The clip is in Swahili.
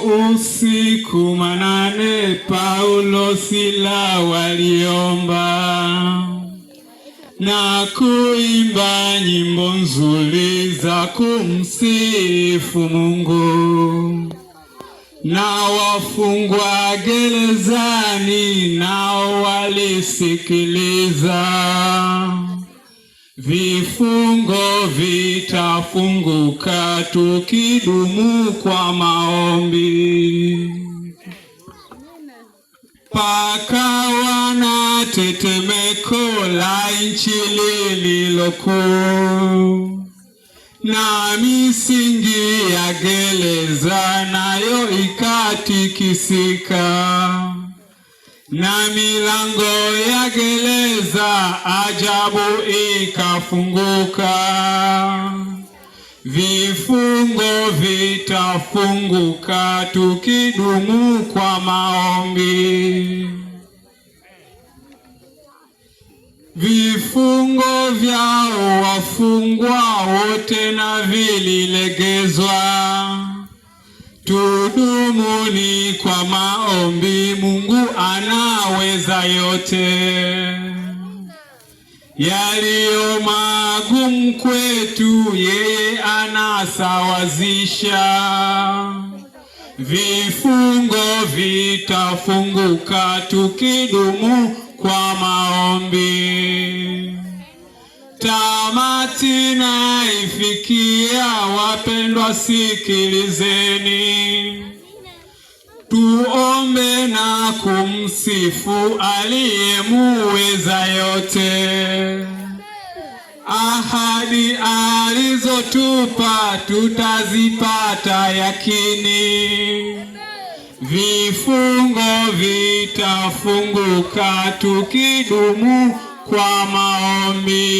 usiku manane Paulo Sila waliomba na kuimba nyimbo nzuri za kumsifu Mungu, na wafungwa gerezani nao walisikiliza. Vifungo vitafunguka tukidumu kwa maombi. Pakawa na tetemeko la nchi lililokuu, na misingi ya gereza nayo ikatikisika, na milango ya gereza ajabu ikafunguka. Vifungo vitafunguka tukidumu kwa maombi. Vifungo vyao wafungwa wote na vililegezwa. Tudumuni kwa maombi, Mungu anaweza yote. Yaliyo magumu kwetu yeye anasawazisha. Vifungo vitafunguka tukidumu kwa maombi. Tamati na ifikia, wapendwa sikilizeni. Tuombe na kumsifu aliyemuweza yote. Ahadi alizotupa tutazipata yakini. Vifungo vitafunguka tukidumu kwa maombi.